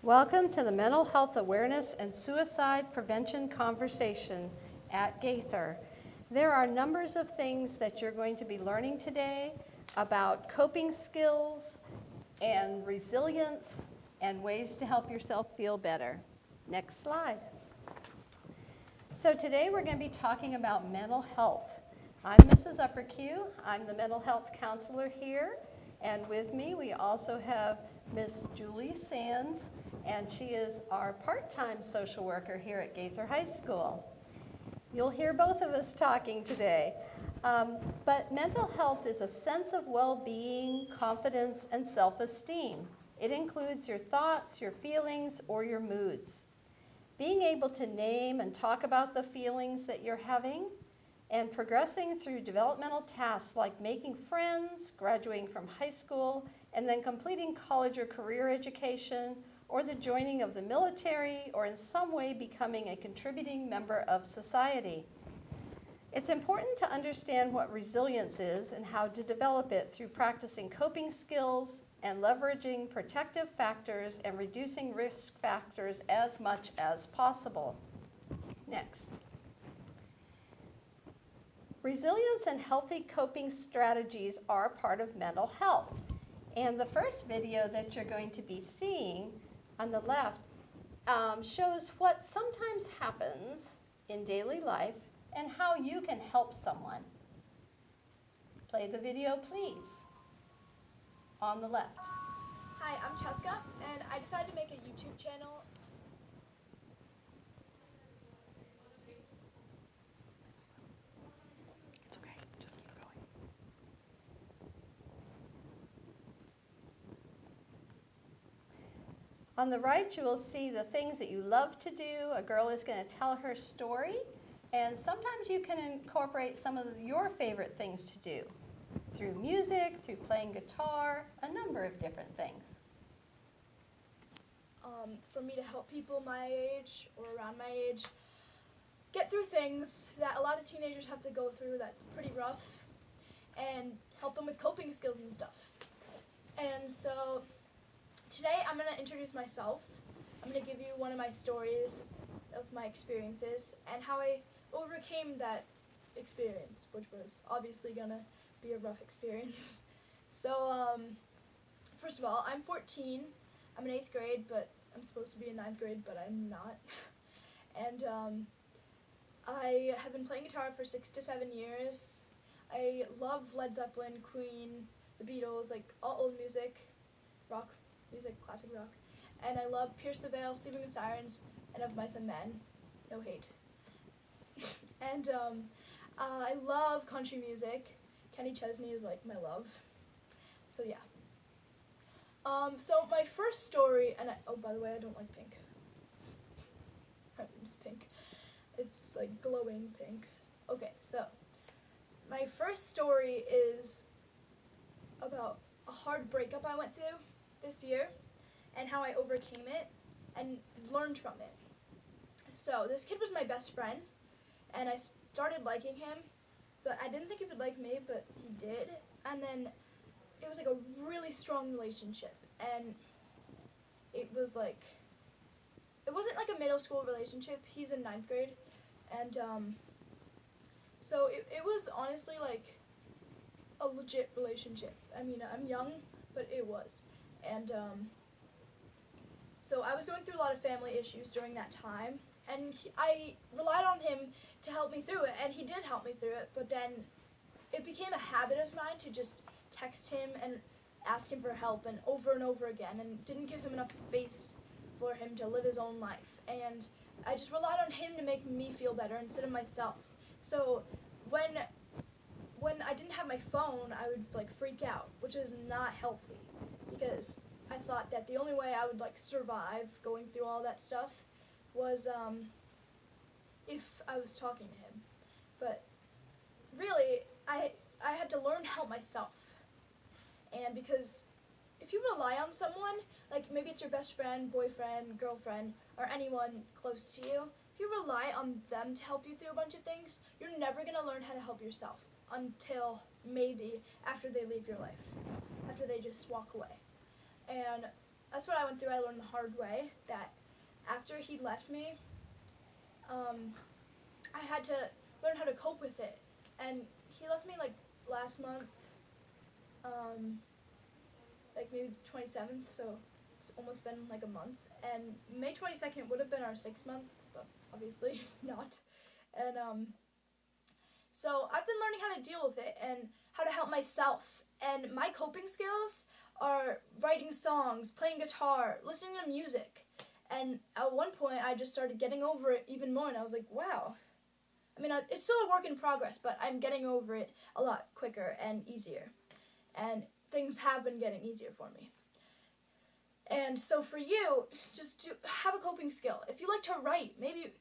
Welcome to the Mental Health Awareness and Suicide Prevention Conversation at Gaither. There are numbers of things that you're going to be learning today about coping skills and resilience and ways to help yourself feel better. Next slide. So today we're going to be talking about mental health. I'm Mrs. Uppercue. I'm the mental health counselor here. And with me we also have Miss Julie Sands, and she is our part-time social worker here at Gaither High School. You'll hear both of us talking today. But mental health is a sense of well-being, confidence, and self-esteem. It includes your thoughts, your feelings, or your moods. Being able to name and talk about the feelings that you're having and progressing through developmental tasks like making friends, graduating from high school, and then completing college or career education, or the joining of the military, or in some way becoming a contributing member of society. It's important to understand what resilience is and how to develop it through practicing coping skills and leveraging protective factors and reducing risk factors as much as possible. Next. Resilience and healthy coping strategies are part of mental health. And the first video that you're going to be seeing on the left shows what sometimes happens in daily life and how you can help someone. Play the video, please. On the left. Hi, I'm Cheska, and I decided to make a YouTube channel. It's okay, just keep going. On the right, you will see the things that you love to do. A girl is going to tell her story, and sometimes you can incorporate some of your favorite things to do through music, through playing guitar, a number of different things. For me to help people my age or around my age get through things that a lot of teenagers have to go through that's pretty rough, and help them with coping skills and stuff. And so today I'm going to introduce myself. I'm going to give you one of my stories of my experiences and how I overcame that experience, which was obviously going to be a rough experience. So first of all, I'm 14. I'm in 8th grade, but I'm supposed to be in 9th grade, but I'm not. And I have been playing guitar for 6 to 7 years. I love Led Zeppelin, Queen, the Beatles, like all old music, rock music, classic rock. And I love Pierce the Veil, Sleeping with Sirens, and Of Mice and Men. No hate. And I love country music. Kenny Chesney is like my love. So yeah. So my first story, and oh, by the way, I don't like pink. It's pink. It's like glowing pink. Okay, so my first story is about a hard breakup I went through this year and how I overcame it and learned from it. So this kid was my best friend, and I started liking him, but I didn't think he would like me, but he did. And then it was like a really strong relationship, and it was like, it wasn't like a middle school relationship. He's in 9th grade, and so it was honestly like a legit relationship. I mean, I'm young, but it was. And so I was going through a lot of family issues during that time, and I relied on him to help me through it, and he did help me through it, but then it became a habit of mine to just text him and ask him for help and over again, and didn't give him enough space for him to live his own life. And I just relied on him to make me feel better instead of myself. So when I didn't have my phone, I would like freak out, which is not healthy, because I thought that the only way I would like survive going through all that stuff was if I was talking to him. But really, I had to learn to help myself. And because if you rely on someone, like maybe it's your best friend, boyfriend, girlfriend, or anyone close to you, if you rely on them to help you through a bunch of things, you're never going to learn how to help yourself until maybe after they leave your life, after they just walk away. And that's what I went through. I learned the hard way that after he left me, I had to learn how to cope with it. And he left me like last month, like maybe 27th, so it's almost been like a month. And May 22nd would have been our 6th month, but obviously not. And so I've been learning how to deal with it and how to help myself. And my coping skills are writing songs, playing guitar, listening to music. And at one point I just started getting over it even more, and I was like, wow. I mean, it's still a work in progress, but I'm getting over it a lot quicker and easier. And things have been getting easier for me. And so for you, just to have a coping skill. If you like to write, maybe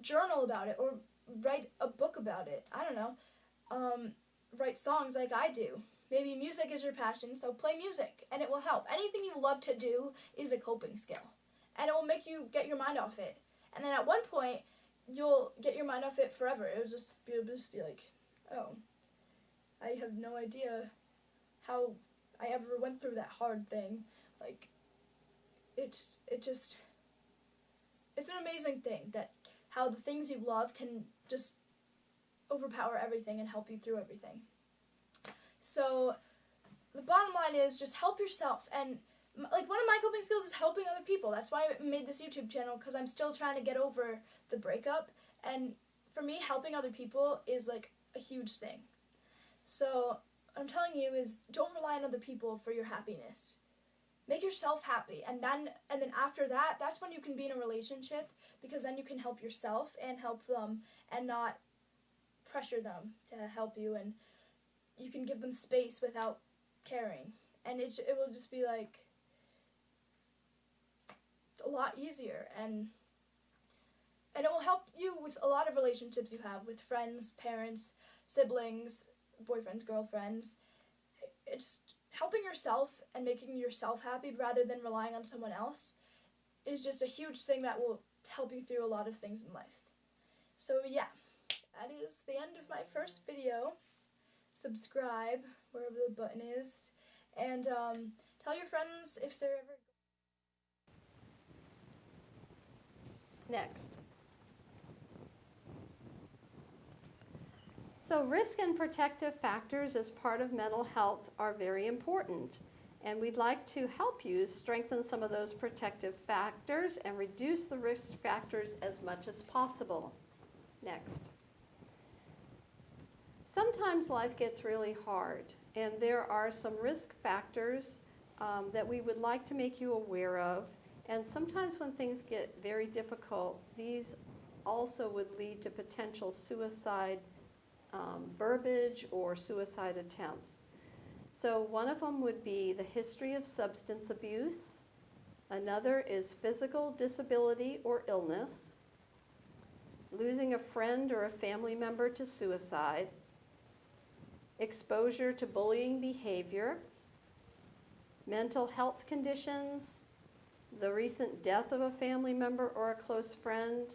journal about it or write a book about it. I don't know. Write songs like I do. Maybe music is your passion, so play music, and it will help. Anything you love to do is a coping skill, and it will make you get your mind off it. And then at one point, you'll get your mind off it forever. It'll just be like, oh, I have no idea how I ever went through that hard thing. Like, it's an amazing thing that how the things you love can just overpower everything and help you through everything. So the bottom line is just help yourself. And like one of my coping skills is helping other people. That's why I made this YouTube channel, because I'm still trying to get over the breakup. And for me, helping other people is like a huge thing. So what I'm telling you is don't rely on other people for your happiness. Make yourself happy, and then after that, that's when you can be in a relationship, because then you can help yourself and help them and not pressure them to help you, and you can give them space without caring, and it will just be like a lot easier, and it will help you with a lot of relationships you have with friends, parents, siblings, boyfriends, girlfriends. It's helping yourself and making yourself happy rather than relying on someone else is just a huge thing that will help you through a lot of things in life. So yeah, that is the end of my first video. Subscribe wherever the button is, and tell your friends if they're ever... Next. So risk and protective factors as part of mental health are very important, and we'd like to help you strengthen some of those protective factors and reduce the risk factors as much as possible. Next. Sometimes life gets really hard, and there are some risk factors that we would like to make you aware of, and sometimes when things get very difficult, these also would lead to potential suicide verbiage or suicide attempts. So one of them would be the history of substance abuse. Another is physical disability or illness, losing a friend or a family member to suicide, exposure to bullying behavior, mental health conditions, the recent death of a family member or a close friend,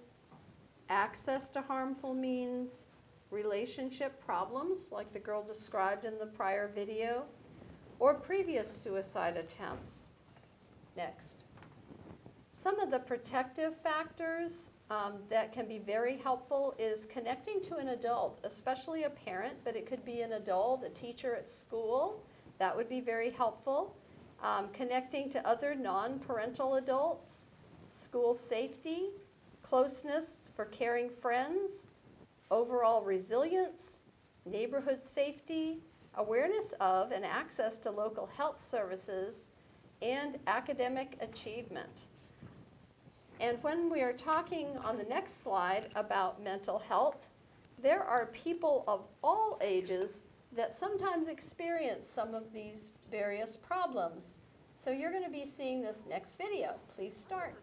access to harmful means, relationship problems, like the girl described in the prior video, or previous suicide attempts. Next. Some of the protective factors that can be very helpful is connecting to an adult, especially a parent, but it could be an adult, a teacher at school. That would be very helpful. Connecting to other non-parental adults, school safety, closeness for caring friends, overall resilience, neighborhood safety, awareness of and access to local health services, and academic achievement. And when we are talking on the next slide about mental health, there are people of all ages that sometimes experience some of these various problems. So you're going to be seeing this next video. Please start.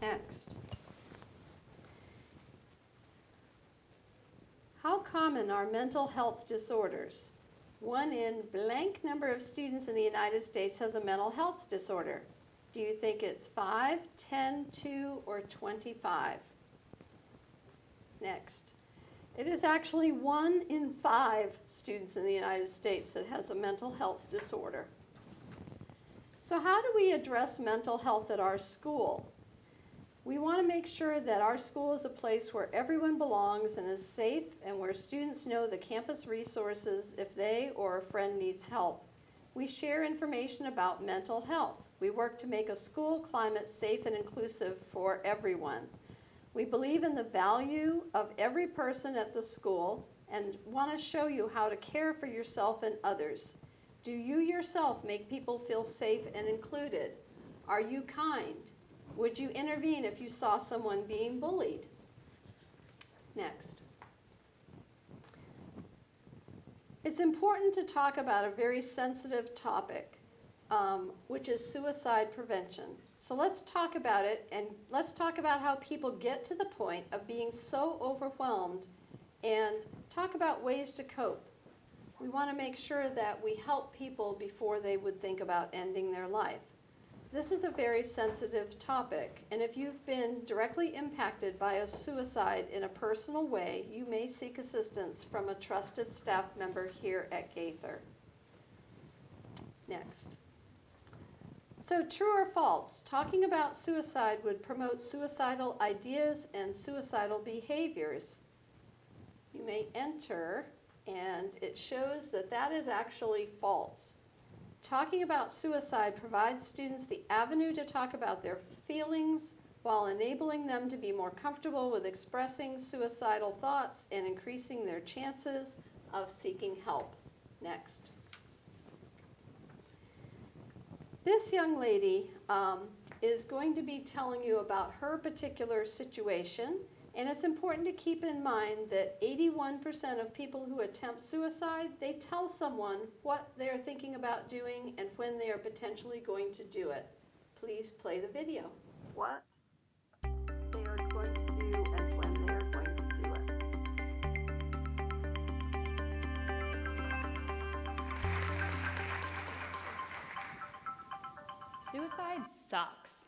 Next. How common are mental health disorders? 1 in blank number of students in the United States has a mental health disorder. Do you think it's 5, 10, 2, or 25? Next. It is actually 1 in 5 students in the United States that has a mental health disorder. So how do we address mental health at our school? We want to make sure that our school is a place where everyone belongs and is safe, and where students know the campus resources if they or a friend needs help. We share information about mental health. We work to make a school climate safe and inclusive for everyone. We believe in the value of every person at the school and want to show you how to care for yourself and others. Do you yourself make people feel safe and included? Are you kind? Would you intervene if you saw someone being bullied? Next. It's important to talk about a very sensitive topic, which is suicide prevention. So let's talk about it, and let's talk about how people get to the point of being so overwhelmed, and talk about ways to cope. We want to make sure that we help people before they would think about ending their life. This is a very sensitive topic, and if you've been directly impacted by a suicide in a personal way, you may seek assistance from a trusted staff member here at Gaither. Next. So, true or false, talking about suicide would promote suicidal ideas and suicidal behaviors. You may enter, and it shows that that is actually false. Talking about suicide provides students the avenue to talk about their feelings while enabling them to be more comfortable with expressing suicidal thoughts and increasing their chances of seeking help. Next. This young lady is going to be telling you about her particular situation, and it's important to keep in mind that 81% of people who attempt suicide, they tell someone what they're thinking about doing and when they are potentially going to do it. Please play the video. What they are going to do and when they are going to do it. Suicide sucks.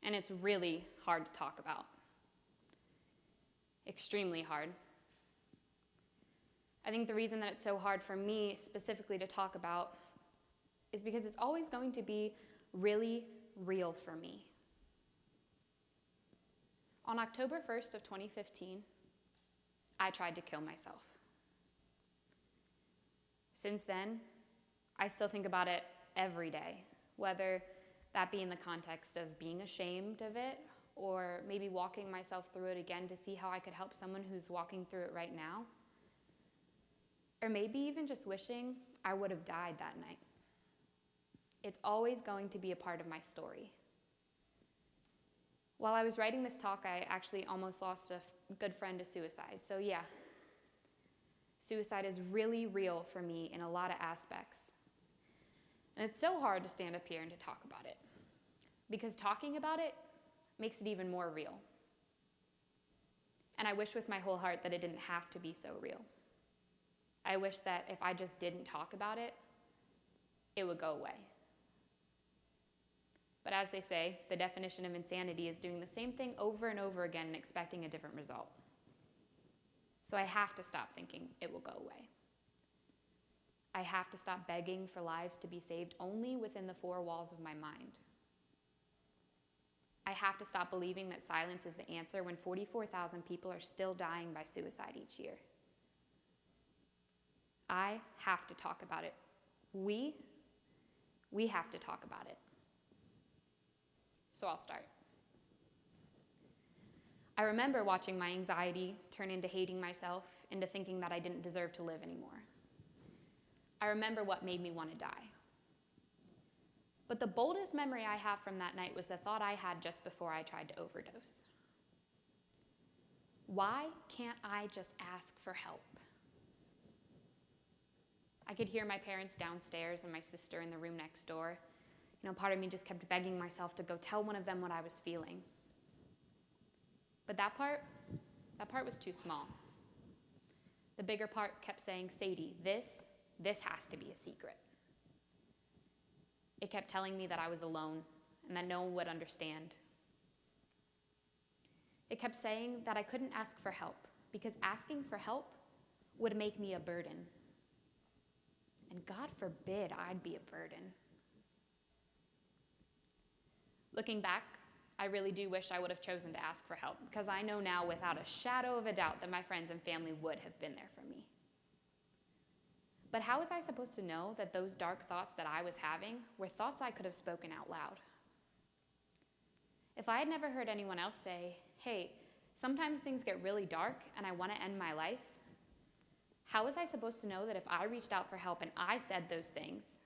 And it's really hard to talk about. Extremely hard. I think the reason that it's so hard for me specifically to talk about is because it's always going to be really real for me. On October 1st of 2015, I tried to kill myself. Since then, I still think about it every day, whether that be in the context of being ashamed of it, or maybe walking myself through it again to see how I could help someone who's walking through it right now, or maybe even just wishing I would have died that night. It's always going to be a part of my story. While I was writing this talk, I actually almost lost a good friend to suicide. So yeah, suicide is really real for me in a lot of aspects. And it's so hard to stand up here and to talk about it, because talking about it makes it even more real. And I wish with my whole heart that it didn't have to be so real. I wish that if I just didn't talk about it, it would go away. But as they say, the definition of insanity is doing the same thing over and over again and expecting a different result. So I have to stop thinking it will go away. I have to stop begging for lives to be saved only within the four walls of my mind. I have to stop believing that silence is the answer when 44,000 people are still dying by suicide each year. I have to talk about it. We have to talk about it. So I'll start. I remember watching my anxiety turn into hating myself, into thinking that I didn't deserve to live anymore. I remember what made me want to die. But the boldest memory I have from that night was the thought I had just before I tried to overdose. Why can't I just ask for help? I could hear my parents downstairs and my sister in the room next door, Part of me just kept begging myself to go tell one of them what I was feeling. But that part was too small. The bigger part kept saying, Sadie, this has to be a secret. It kept telling me that I was alone and that no one would understand. It kept saying that I couldn't ask for help because asking for help would make me a burden. And God forbid I'd be a burden. Looking back, I really do wish I would have chosen to ask for help because I know now without a shadow of a doubt that my friends and family would have been there for me. But how was I supposed to know that those dark thoughts that I was having were thoughts I could have spoken out loud? If I had never heard anyone else say, hey, sometimes things get really dark and I want to end my life, how was I supposed to know that if I reached out for help and I said those things,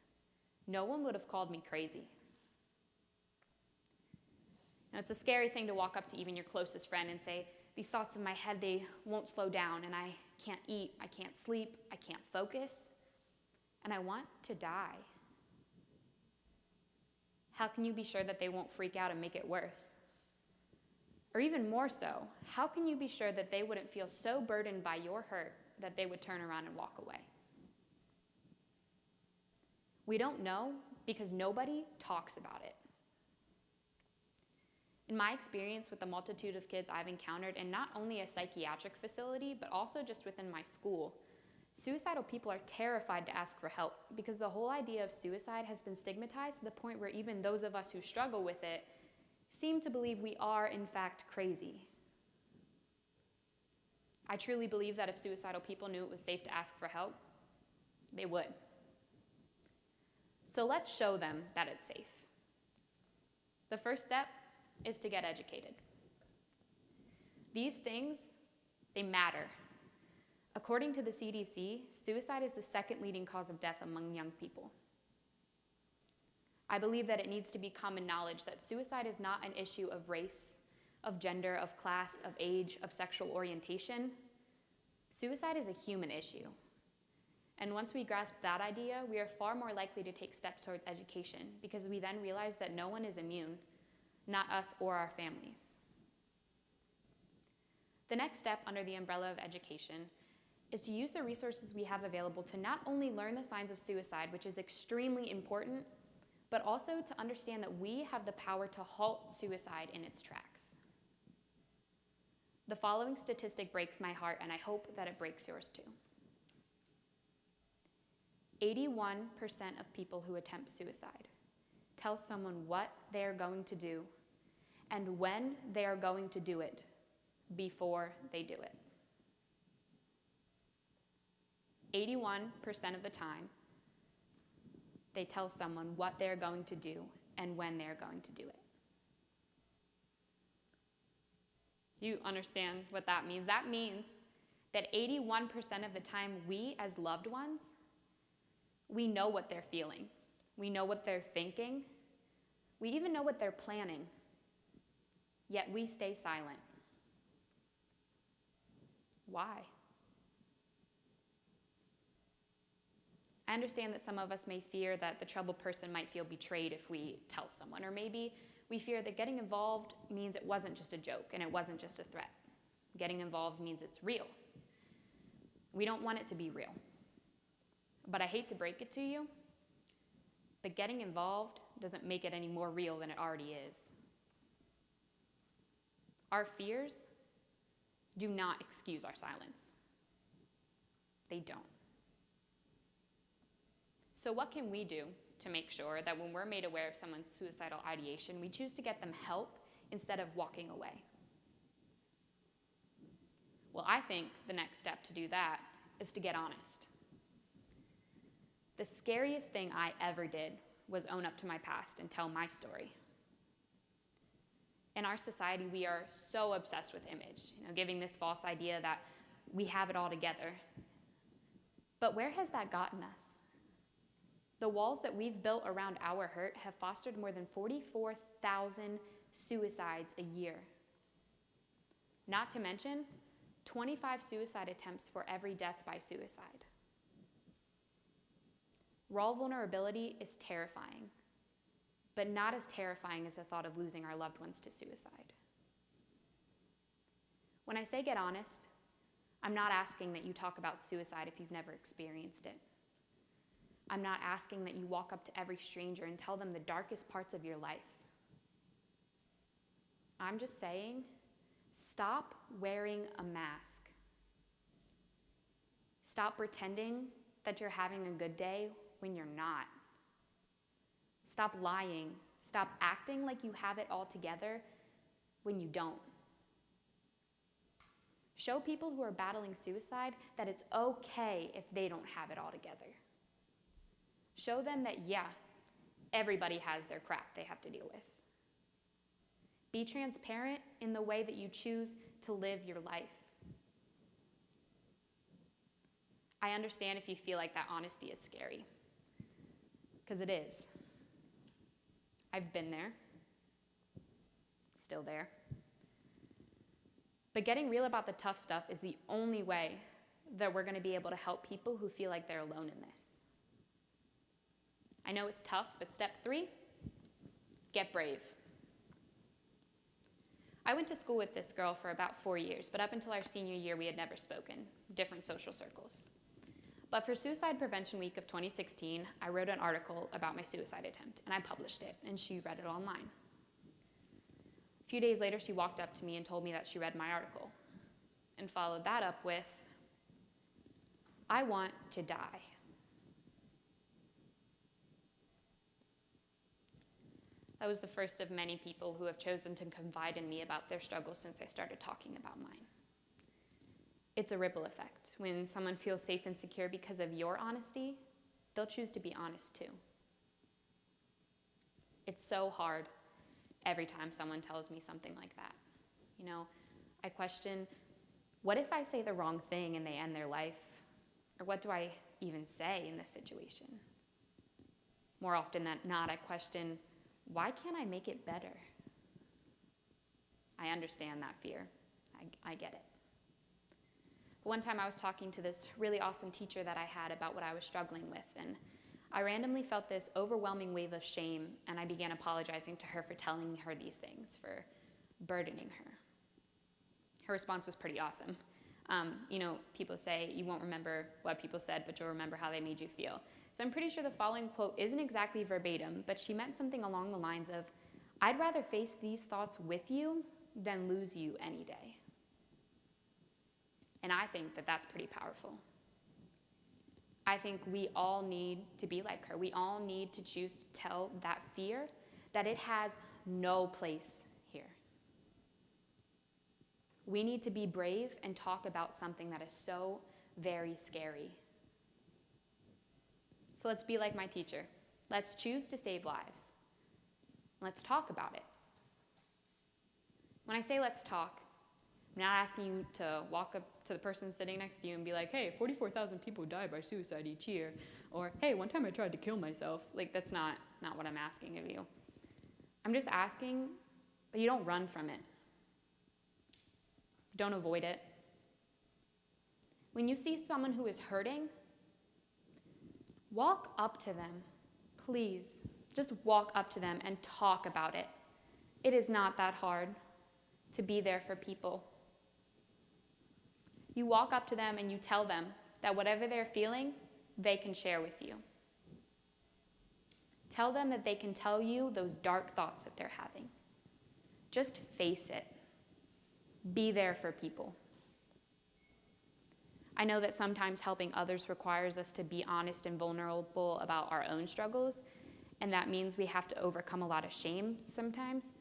no one would have called me crazy? Now, it's a scary thing to walk up to even your closest friend and say, these thoughts in my head, they won't slow down, and I can't eat, I can't sleep, I can't focus, and I want to die. How can you be sure that they won't freak out and make it worse? Or even more so, how can you be sure that they wouldn't feel so burdened by your hurt that they would turn around and walk away? We don't know because nobody talks about it. In my experience with the multitude of kids I've encountered in not only a psychiatric facility, but also just within my school, suicidal people are terrified to ask for help because the whole idea of suicide has been stigmatized to the point where even those of us who struggle with it seem to believe we are, in fact, crazy. I truly believe that if suicidal people knew it was safe to ask for help, they would. So let's show them that it's safe. The first step is to get educated. These things, they matter. According to the CDC, suicide is the second leading cause of death among young people. I believe that it needs to be common knowledge that suicide is not an issue of race, of gender, of class, of age, of sexual orientation. Suicide is a human issue. And once we grasp that idea, we are far more likely to take steps towards education because we then realize that no one is immune, not us or our families. The next step under the umbrella of education is to use the resources we have available to not only learn the signs of suicide, which is extremely important, but also to understand that we have the power to halt suicide in its tracks. The following statistic breaks my heart, and I hope that it breaks yours too. 81% of people who attempt suicide tell someone what they are going to do and when they are going to do it before they do it. 81% of the time, they tell someone what they're going to do and when they're going to do it. You understand what that means? That means that 81% of the time, we as loved ones, we know what they're feeling. We know what they're thinking. We even know what they're planning. Yet we stay silent. Why? I understand that some of us may fear that the troubled person might feel betrayed if we tell someone, or maybe we fear that getting involved means it wasn't just a joke and it wasn't just a threat. Getting involved means it's real. We don't want it to be real. But I hate to break it to you, but getting involved doesn't make it any more real than it already is. Our fears do not excuse our silence. They don't. So what can we do to make sure that when we're made aware of someone's suicidal ideation, we choose to get them help instead of walking away? Well, I think the next step to do that is to get honest. The scariest thing I ever did was own up to my past and tell my story. In our society, we are so obsessed with image, giving this false idea that we have it all together. But where has that gotten us? The walls that we've built around our hurt have fostered more than 44,000 suicides a year. Not to mention, 25 suicide attempts for every death by suicide. Raw vulnerability is terrifying. but not as terrifying as the thought of losing our loved ones to suicide. When I say get honest, I'm not asking that you talk about suicide if you've never experienced it. I'm not asking that you walk up to every stranger and tell them the darkest parts of your life. I'm just saying, stop wearing a mask. Stop pretending that you're having a good day when you're not. Stop lying. Stop acting like you have it all together when you don't. Show people who are battling suicide that it's okay if they don't have it all together. Show them that, yeah, everybody has their crap they have to deal with. Be transparent in the way that you choose to live your life. I understand if you feel like that honesty is scary, because it is. I've been there, still there. But getting real about the tough stuff is the only way that we're going to be able to help people who feel like they're alone in this. I know it's tough, but step 3, get brave. I went to school with this girl for about 4 years, but up until our senior year, we had never spoken, different social circles. But for Suicide Prevention Week of 2016, I wrote an article about my suicide attempt, and I published it, and she read it online. A few days later, she walked up to me and told me that she read my article, and followed that up with, "I want to die." That was the first of many people who have chosen to confide in me about their struggles since I started talking about mine. It's a ripple effect. When someone feels safe and secure because of your honesty, they'll choose to be honest too. It's so hard every time someone tells me something like that. You know, I question, what if I say the wrong thing and they end their life? Or what do I even say in this situation? More often than not, I question, why can't I make it better? I understand that fear. I get it. But one time I was talking to this really awesome teacher that I had about what I was struggling with, and I randomly felt this overwhelming wave of shame, and I began apologizing to her for telling her these things, for burdening her. Her response was pretty awesome. People say you won't remember what people said, but you'll remember how they made you feel. So I'm pretty sure the following quote isn't exactly verbatim, but she meant something along the lines of, "I'd rather face these thoughts with you than lose you any day." And I think that that's pretty powerful. I think we all need to be like her. We all need to choose to tell that fear that it has no place here. We need to be brave and talk about something that is so very scary. So let's be like my teacher. Let's choose to save lives. Let's talk about it. When I say let's talk, I'm not asking you to walk up to the person sitting next to you and be like, "Hey, 44,000 people die by suicide each year." Or, "Hey, one time I tried to kill myself." Like, that's not what I'm asking of you. I'm just asking that you don't run from it. Don't avoid it. When you see someone who is hurting, walk up to them, please. Just walk up to them and talk about it. It is not that hard to be there for people. You walk up to them and you tell them that whatever they're feeling, they can share with you. Tell them that they can tell you those dark thoughts that they're having. Just face it. Be there for people. I know that sometimes helping others requires us to be honest and vulnerable about our own struggles, and that means we have to overcome a lot of shame sometimes.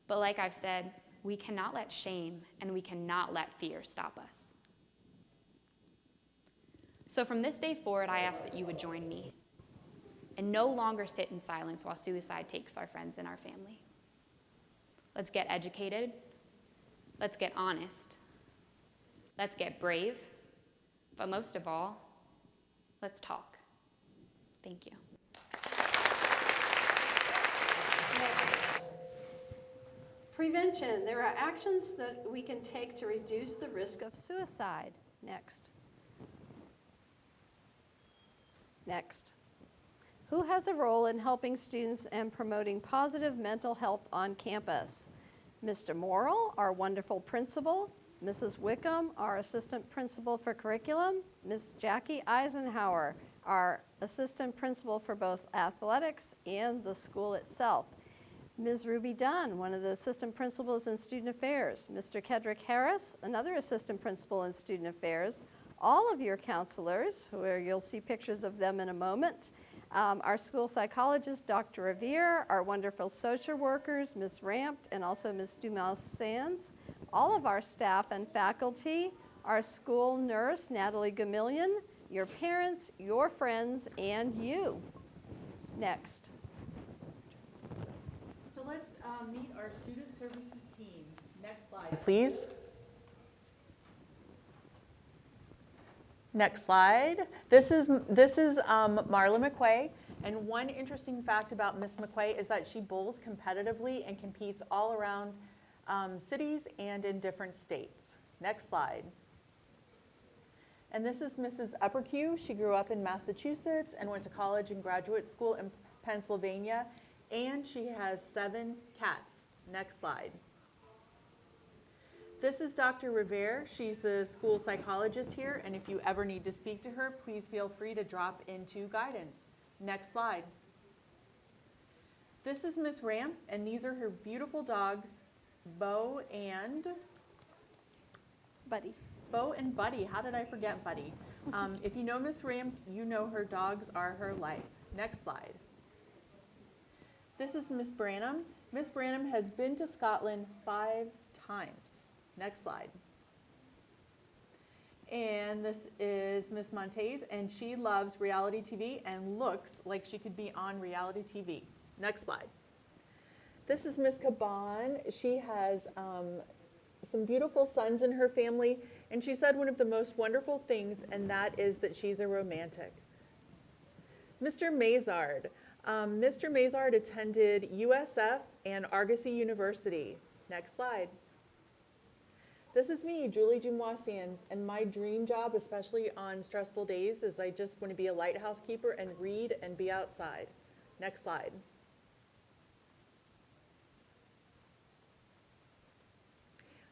But like I've said, we cannot let shame and we cannot let fear stop us. So from this day forward, I ask that you would join me and no longer sit in silence while suicide takes our friends and our family. Let's get educated. Let's get honest. Let's get brave. But most of all, let's talk. Thank you. Prevention. There are actions that we can take to reduce the risk of suicide. Next. Who has a role in helping students and promoting positive mental health on campus? Mr. Morrill, our wonderful principal, Mrs. Wickham, our assistant principal for curriculum, Ms. Jackie Eisenhower, our assistant principal for both athletics and the school itself, Ms. Ruby Dunn, one of the assistant principals in student affairs, Mr. Kedrick Harris, another assistant principal in student affairs, all of your counselors, where you'll see pictures of them in a moment, our school psychologist, Dr. Revere, our wonderful social workers, Ms. Rampt, and also Ms. Dumas Sands, all of our staff and faculty, our school nurse, Natalie Gamillion, your parents, your friends, and you. Next. So let's meet our student services team. Next slide, please. Next slide. This is Marla McQuay, and one interesting fact about Miss McQuay is that she bowls competitively and competes all around cities and in different states. Next slide. And this is Mrs. Uppercue. She grew up in Massachusetts and went to college and graduate school in Pennsylvania, and she has 7 cats. Next slide. This is Dr. Revere. She's the school psychologist here, and if you ever need to speak to her, please feel free to drop into guidance. Next slide. This is Miss Ramp, and these are her beautiful dogs, Bo and Buddy. How did I forget Buddy? If you know Miss Ramp, you know her dogs are her life. Next slide. This is Miss Branham. Miss Branham has been to Scotland 5 times. Next slide. And this is Miss Montes, and she loves reality TV and looks like she could be on reality TV. Next slide. This is Miss Caban. She has some beautiful sons in her family, and she said one of the most wonderful things, and that is that she's a romantic. Mr. Mazard. Mr. Mazard attended USF and Argosy University. Next slide. This is me, Julie Dumois-Sands, and my dream job, especially on stressful days, is I just want to be a lighthouse keeper and read and be outside. Next slide.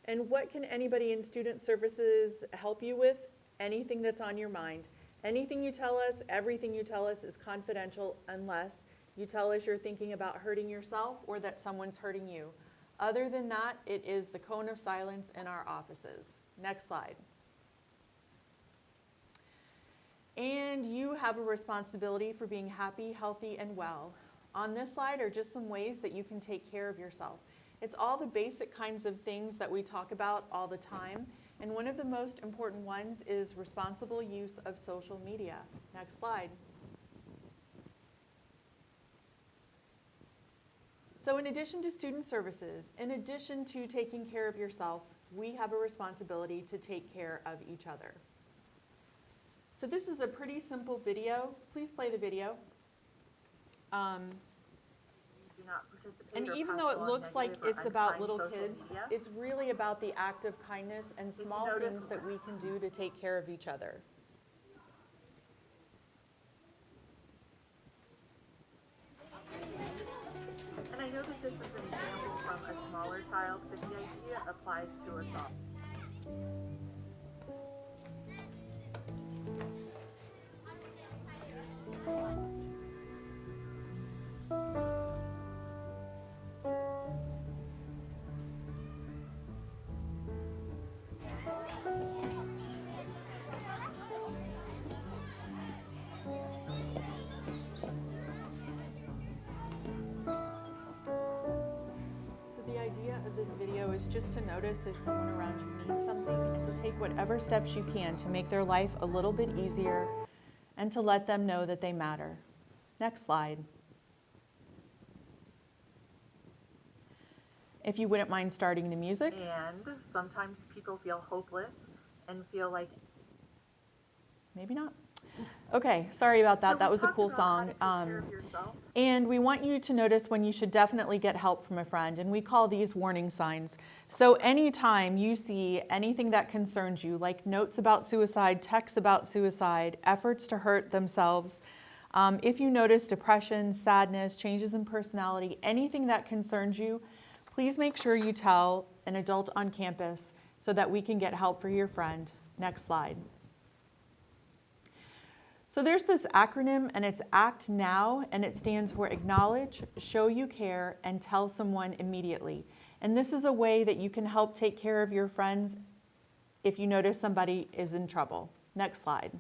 And what can anybody in student services help you with? Anything that's on your mind. Anything you tell us, everything you tell us is confidential unless you tell us you're thinking about hurting yourself or that someone's hurting you. Other than that, it is the cone of silence in our offices. Next slide. And you have a responsibility for being happy, healthy, and well. On this slide are just some ways that you can take care of yourself. It's all the basic kinds of things that we talk about all the time. And one of the most important ones is responsible use of social media. Next slide. So in addition to student services, in addition to taking care of yourself, we have a responsibility to take care of each other. So this is a pretty simple video. Please play the video. And even though it looks like it's about little kids, it's really about the act of kindness and small things that we can do to take care of each other. And I know that this is an example from a smaller child, but the idea applies to us all. This video is just to notice if someone around you needs something and to take whatever steps you can to make their life a little bit easier and to let them know that they matter. Next slide. If you wouldn't mind starting the music. And sometimes people feel hopeless and feel like... Maybe not. Okay, sorry about that. That was a cool song. And we want you to notice when you should definitely get help from a friend, and we call these warning signs. So anytime you see anything that concerns you, like notes about suicide, texts about suicide, efforts to hurt themselves, If you notice depression, sadness, changes in personality, anything that concerns you, please make sure you tell an adult on campus so that we can get help for your friend. Next slide. So there's this acronym, and it's ACT NOW, and it stands for Acknowledge, Show You Care, and Tell Someone Immediately. And this is a way that you can help take care of your friends if you notice somebody is in trouble. Next slide.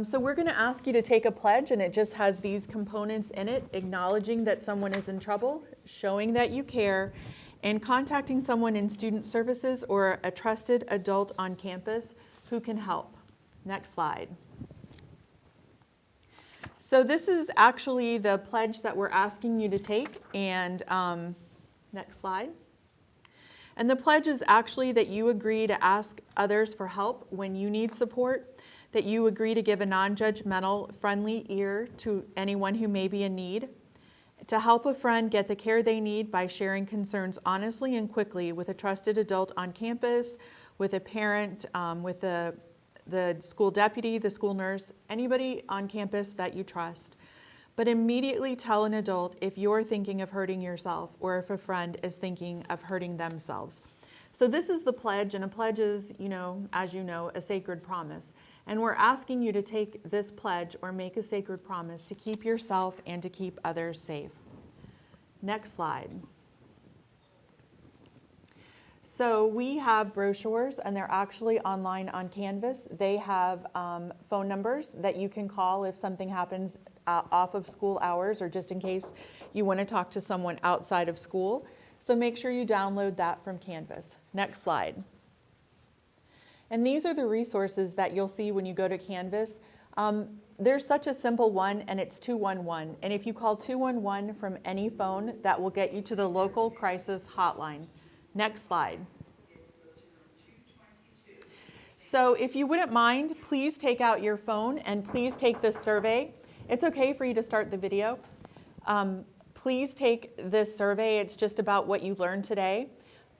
So we're going to ask you to take a pledge, and it just has these components in it: acknowledging that someone is in trouble, showing that you care, and contacting someone in student services or a trusted adult on campus who can help. Next slide. So this is actually the pledge that we're asking you to take, and next slide. And the pledge is actually that you agree to ask others for help when you need support, that you agree to give a non-judgmental, friendly ear to anyone who may be in need, to help a friend get the care they need by sharing concerns honestly and quickly with a trusted adult on campus, with a parent, with the school deputy, the school nurse, anybody on campus that you trust. But immediately tell an adult if you're thinking of hurting yourself or if a friend is thinking of hurting themselves. So this is the pledge, and a pledge is, as you know, a sacred promise. And we're asking you to take this pledge or make a sacred promise to keep yourself and to keep others safe. Next slide. So we have brochures, and they're actually online on Canvas. They have phone numbers that you can call if something happens off of school hours, or just in case you want to talk to someone outside of school. So make sure you download that from Canvas. Next slide. And these are the resources that you'll see when you go to Canvas. There's such a simple one, and it's 211. And if you call 211 from any phone, that will get you to the local crisis hotline. Next slide. So if you wouldn't mind, please take out your phone and please take this survey. It's okay for you to start the video. Please take this survey. It's just about what you learned today.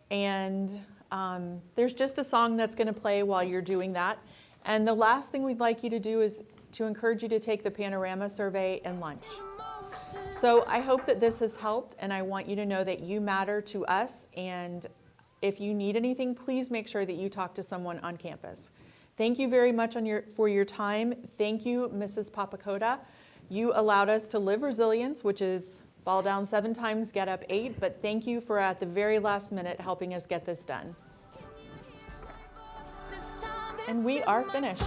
And there's just a song that's going to play while you're doing that. And the last thing we'd like you to do is to encourage you to take the Panorama survey and lunch. So I hope that this has helped, and I want you to know that you matter to us, and if you need anything, please make sure that you talk to someone on campus. Thank you very much for your time. Thank you, Mrs. Papakota. You allowed us to live resilience, which is fall down 7 times, get up 8, but thank you for at the very last minute helping us get this done. And we are finished.